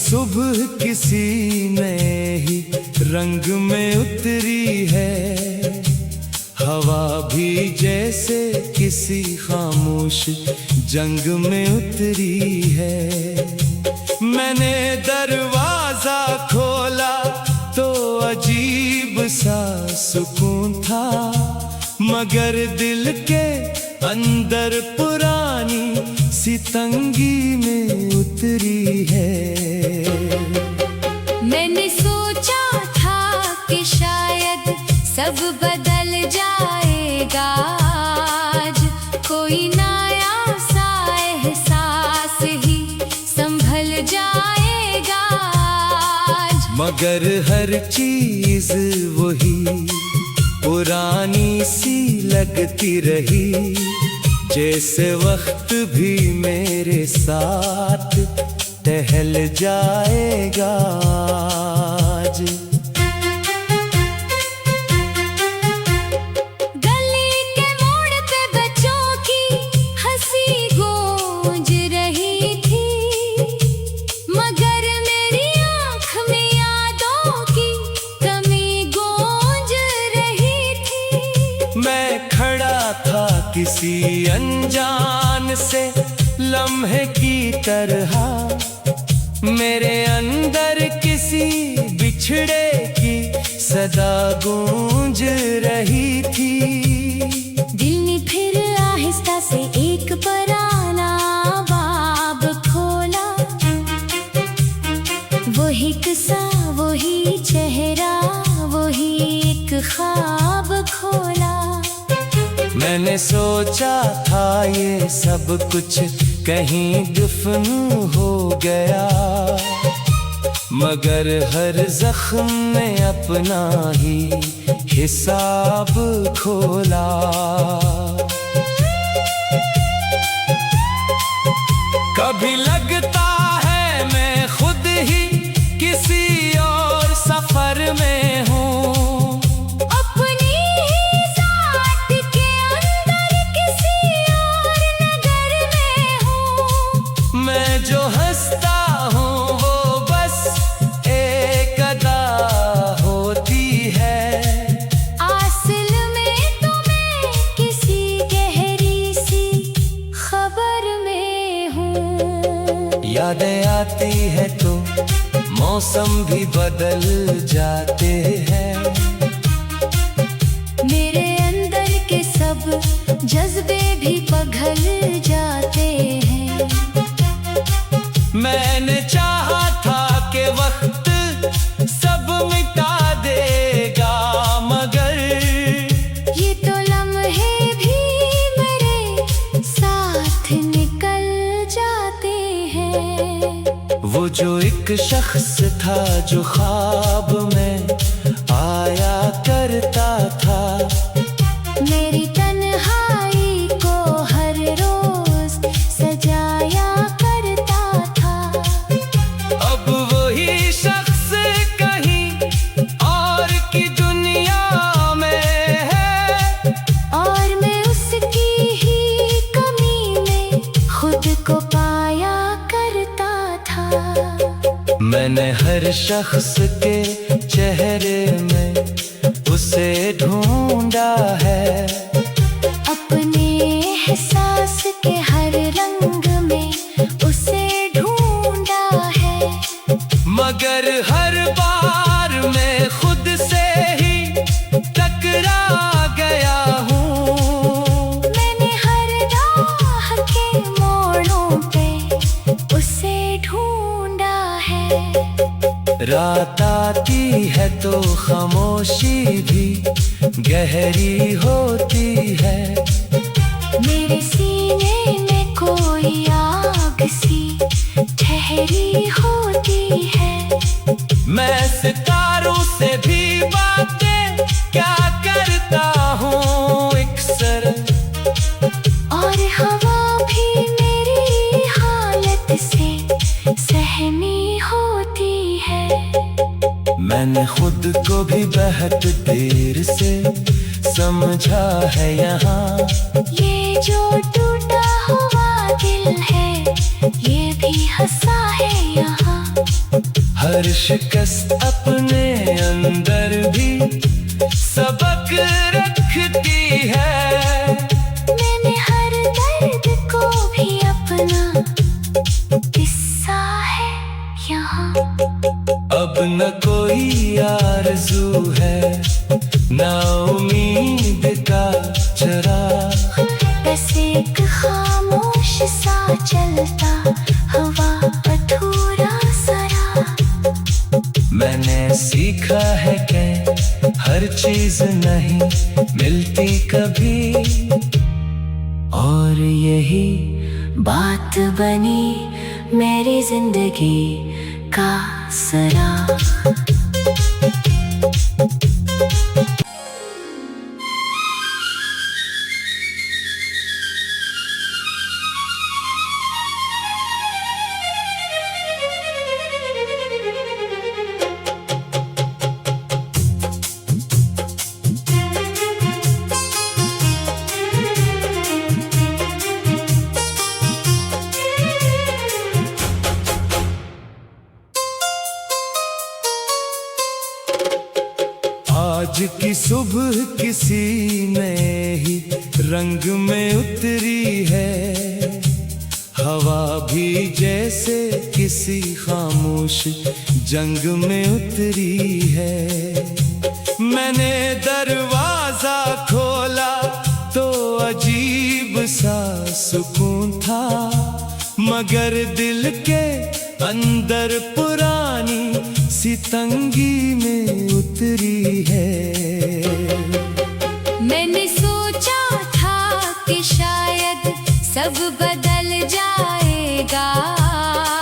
सुबह किसी नए ही रंग में उतरी है। हवा भी जैसे किसी खामोश जंग में उतरी है। मैंने दरवाजा खोला तो अजीब सा सुकून था, मगर दिल के अंदर पुरानी सी तंगी में उतरी है। मैंने सोचा था कि शायद सब बदल जाएगा आज, कोई नया सा एहसास ही संभल जाएगा आज। मगर हर चीज वही पुरानी सी लगती रही, जैसे वक्त भी मेरे साथ टहल जाएगा आज। गली के मोड़ पे बच्चों की हंसी गूंज रही थी, मगर मेरी आँख में यादों की कमी गूंज रही थी। मैं खड़ा था किसी अनजान से लम्हे की तरह, मेरे अंदर किसी बिछड़े की सदा गूंज रही थी। दिल ने फिर आहिस्ता से एक पुराना बाब खोला, वही किस्सा वही चेहरा वही एक ख्वाब खोला। मैंने सोचा था ये सब कुछ कहीं दफन हो गया, मगर हर जख्म ने अपना ही हिसाब खोला। कभी लगता है मैं खुद ही किसी और सफर में हूँ, जो हंसता हूँ वो बस एक अदा होती है। असल में तो मैं किसी गहरी सी खबर में हूँ। यादें आती है तो मौसम भी बदल जाते हैं, मेरे अंदर के सब जज्बे भी पिघल जाते हैं। मैंने चाहा था कि वक्त सब मिटा देगा, मगर ये तो लम्हे भी मेरे साथ निकल जाते हैं। वो जो एक शख्स था जो ख्वाब में आया करता था, मेरी तन्हाई को हर रोज सजाया करता था। अब वही शख्स कहीं और की दुनिया में है, और मैं उसकी ही कमी में खुद को पाया करता था। मैंने हर शख्स के चेहरे में उसे ढूंढा है, अपने एहसास के हर रंग में उसे ढूंढा है, मगर हर बार मैं खुद से ही टकरा गया हूँ। मैंने हर राह के मोड़ों पे उसे ढूंढा है। रात आती है तो खामोशी भी गहरी होती है, मेरे सीने में कोई आग सी ठहरी होती है। मैं सितारों से भी बातें क्या करता हूँ अक्सर, और हवा भी मेरी हालत से सहमी होती है। मैंने खुद को भी बहुत देर से समझा है यहाँ, ये जो टूटा हुआ दिल है ये भी हंसा है यहाँ। हर शिकस्त अपने अंदर भी सबक रखती है। मैंने हर दर्द को भी अपना किस्सा है यहाँ। अब न कोई आरज़ू है, ना उम्मीद का चराग, बस एक खामोश सा चलता हवा अधूरा सरा। मैंने सीखा है कि हर चीज नहीं मिलती कभी, और यही बात बनी मेरी जिंदगी का सरा। आज की सुबह किसी नए ही रंग में उतरी है। हवा भी जैसे किसी खामोश जंग में उतरी है। मैंने दरवाजा खोला तो अजीब सा सुकून था, मगर दिल के अंदर पुरानी सी तंगी में उतरी है। मैंने सोचा था कि शायद सब बदल जाएगा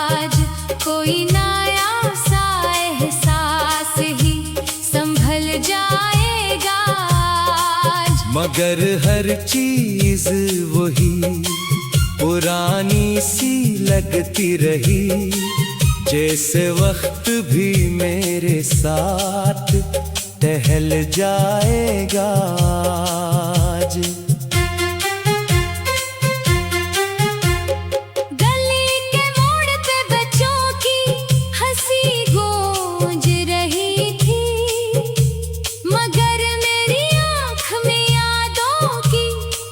आज, कोई नया सा एहसास ही संभल जाएगा आज। मगर हर चीज वही पुरानी सी लगती रही, जैसे वक्त भी मेरे साथ टहल जाएगा आज। गली के मोड़ पे बच्चों की हंसी गूंज रही थी, मगर मेरी आँख में यादों की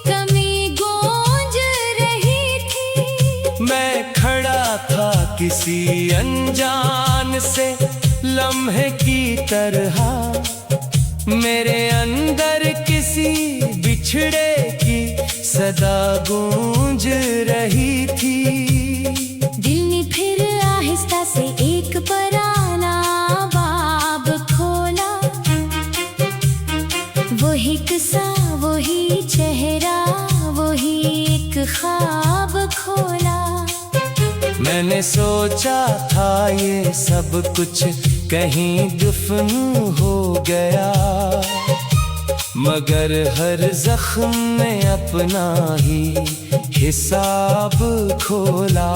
कमी गूंज रही थी। मैं खड़ा था किसी अनजान से लम्हे की तरह, मेरे अंदर किसी बिछड़े की सदा गूंज रही थी। दिल ने फिर आहिस्ता से एक पुराना बाब खोला, वही किस्सा वही चेहरा वही एक ख्वाब खोला। मैंने सोचा था ये सब कुछ कहीं दफन हो गया, मगर हर जख्म में अपना ही हिसाब खोला।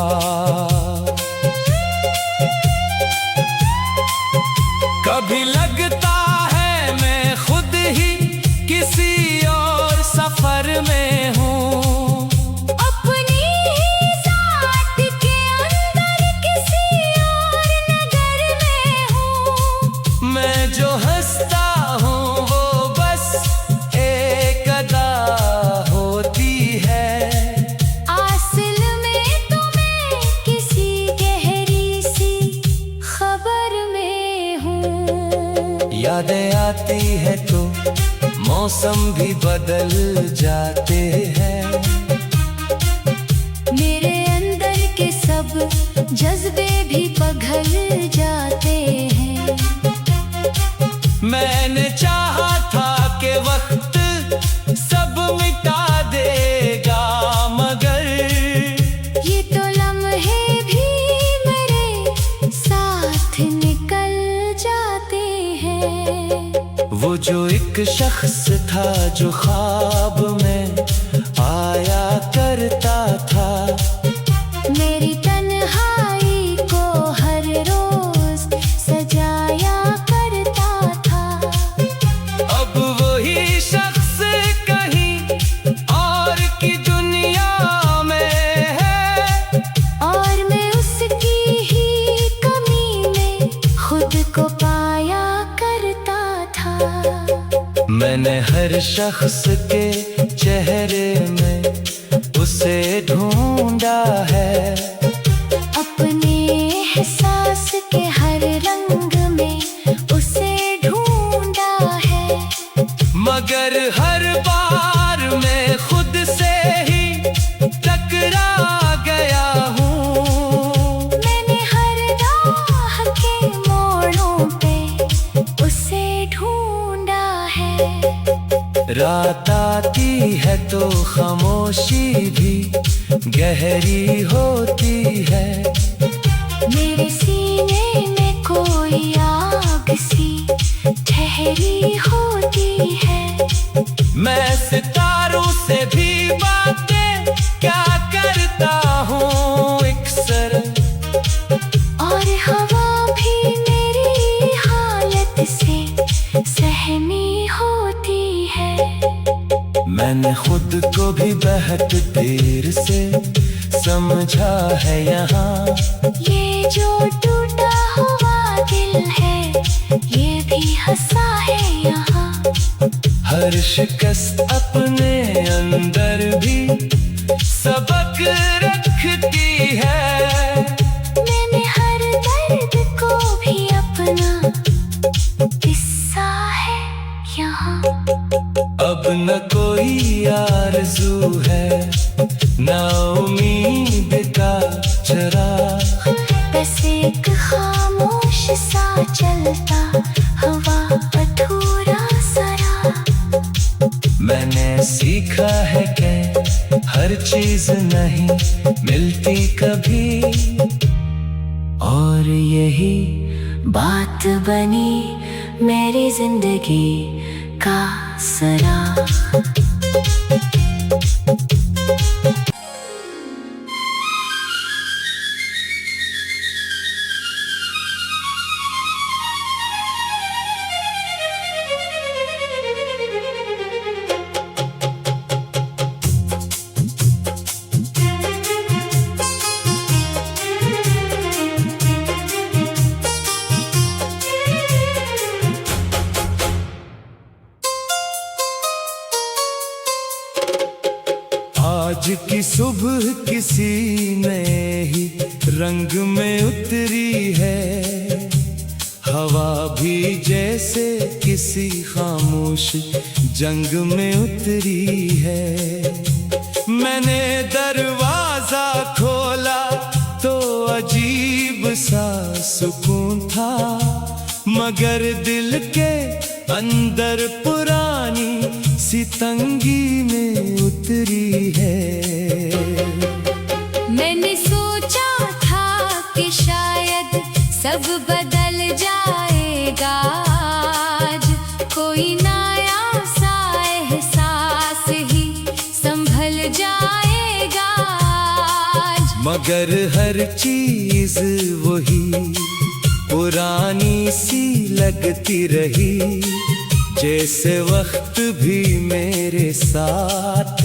कभी लगता है मैं खुद ही किसी और सफर में हूँ, जो हंसता हूँ वो बस एक अदा होती है। असल में तो मैं किसी गहरी सी खबर में हूँ। यादें आती है तो मौसम भी बदल जाते हैं। मेरे अंदर के सब जज्बे भी पिघल जाते हैं। मैंने चाहा था कि वक्त सब मिटा देगा, मगर ये तो लम्हे भी मेरे साथ निकल जाते हैं। वो जो एक शख्स था जो ख्वाब में आया करता था, मेरी तन्हाई को हर रोज सजाया करता था। अब वही शख्स कहीं और की दुनिया में है, और मैं उसकी ही कमी में को पाया करता था। मैंने हर शख्स के चेहरे में उसे ढूंढा है, अपने एहसास के हर रंग में उसे ढूंढा है। मगर हर बार मैं खुद से ही टकरा गया हूँ। मैंने हर राह के मोड़ों पे उसे ढूंढा है। रात आती है तो खामोशी भी गहरी होती है। मेरे सीने में कोई आग सी ठहरी होती है। मैं सितारों से भी बातें क्या करता हूँ अक्सर, और हवा भी मेरी हालत से सहमी होती है। मैंने खुद को भी बहुत देर से समझा है यहाँ। ये जो टूटा हुआ दिल है ये भी हंसा है यहाँ। हर शिकस्त अपने अंदर भी सबक रखती है। मैंने हर दर्द को भी अपना किस्सा है यहाँ। अब न कोई आरज़ू है, न उम्मीद का चराग, बस एक खामोश सा चलता हवा अधूरा सरा। मैंने सीखा है कि हर चीज नहीं मिलती कभी, और यही बात बनी मेरी जिंदगी का सरा। आज की सुबह किसी नए ही रंग में उतरी है। हवा भी जैसे किसी खामोश जंग में उतरी है। मैंने दरवाजा खोला तो अजीब सा सुकून था, मगर दिल के अंदर पुरानी सी तंगी में उतरी है। मैंने सोचा था कि शायद सब बदल जाएगा आज, कोई नया सा एहसास ही संभल जाएगा आज। मगर हर चीज वही पुरानी सी लगती रही, जैसे वक्त भी मेरे साथ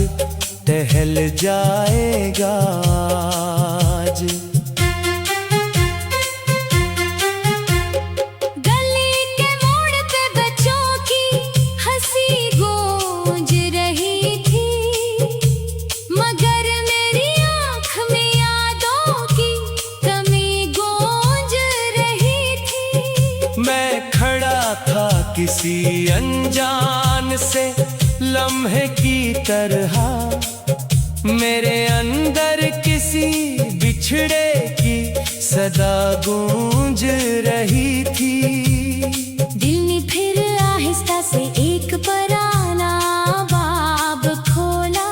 टहल जाएगा आज। गली के मोड़ पे बच्चों की हंसी गूंज रही थी, मगर मेरी आँख में यादों की कमी गूंज रही थी। मैं खड़ा था किसी अनजान से लम्हे की तरह, मेरे अंदर किसी बिछड़े की सदा गूंज रही थी। दिल ने फिर आहिस्ता से एक पुराना बाब खोला,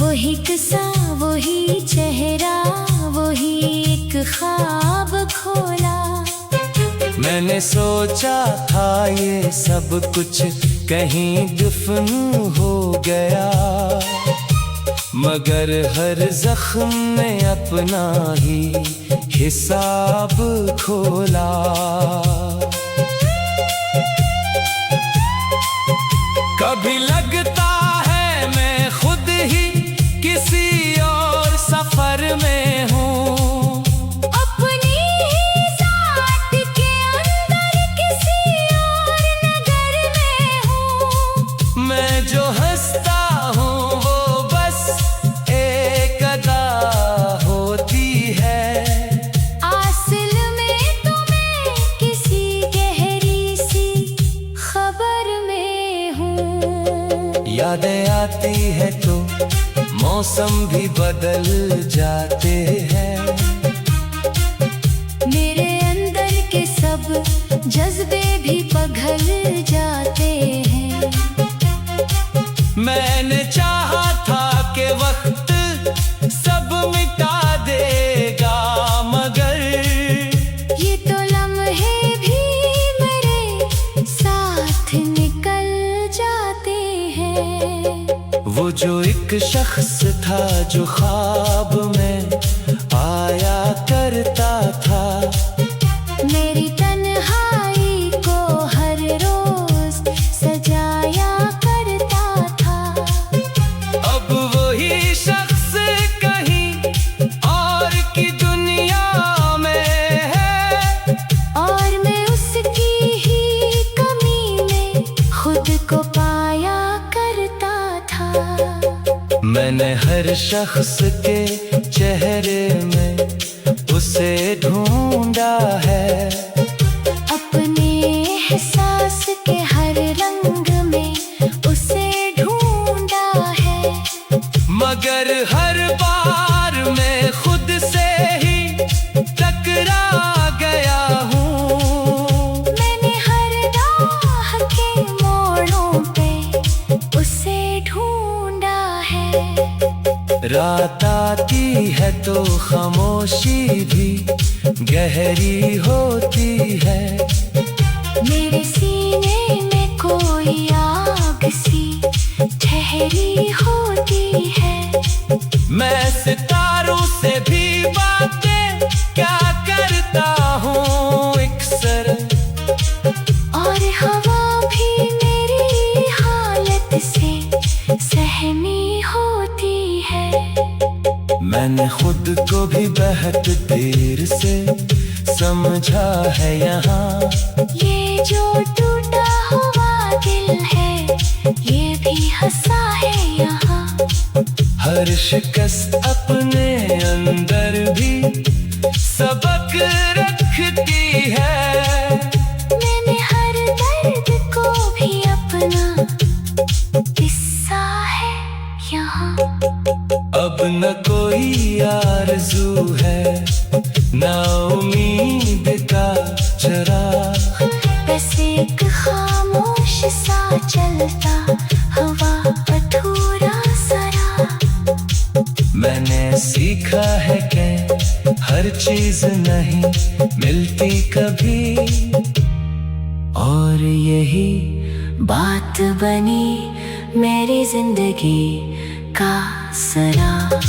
वही किस्सा वही चेहरा वही एक ख्वाब खोला। मैंने सोचा था ये सब कुछ कहीं दफन हो गया, मगर हर जख्म ने अपना ही हिसाब खोला। कभी लगता है मैं खुद ही किसी और सफर में हूँ, अपनी यादें आती है तो मौसम भी बदल जाते हैं। मेरे अंदर के सब जज्बे भी पिघल जाते हैं। मैंने चाहा था कि वक्त सब मिटा देगा, मगर ये तो लम्हे भी मेरे साथ निकल जाते हैं। वो जो एक शख्स था जो ख्वाब में आया करता था, मेरी तन्हाई को हर रोज सजाया करता था। अब वही शख्स कहीं और की दुनिया में है, और मैं उसकी ही कमी में खुद को पाया करता था। मैंने हर शख्स के चेहरे में उसे ढूंढा है, अपने एहसास के हर रंग में उसे ढूंढा है। मगर हर बार मैं खुद से ही टकरा गया हूँ। मैंने हर राह के मोड़ों पे उसे ढूंढा है। रात आती है तो खामोशी भी गहरी होती है। मेरे सीने में कोई आग सी ठहरी होती है। मैं सितारों से भी बातें क्या करता हूँ अक्सर, और हवा भी मेरी हालत से सहमी होती है। मैंने खुद को भी बहुत देर से समझा है यहाँ। ये जो टूटा हुआ दिल है, ये भी हंसा है यहाँ। हर शिकस्त अपने अंदर भी सबक रखती है। मैंने हर दर्द को भी अपना किस्सा है यहाँ। अब न कोई आरज़ू है, ना उम्मीद का चराग, बस एक खामोश सा चलता हवा अधूरा सरा। मैंने सीखा है कि हर चीज नहीं मिलती कभी, और यही बात बनी मेरी जिंदगी का सराग।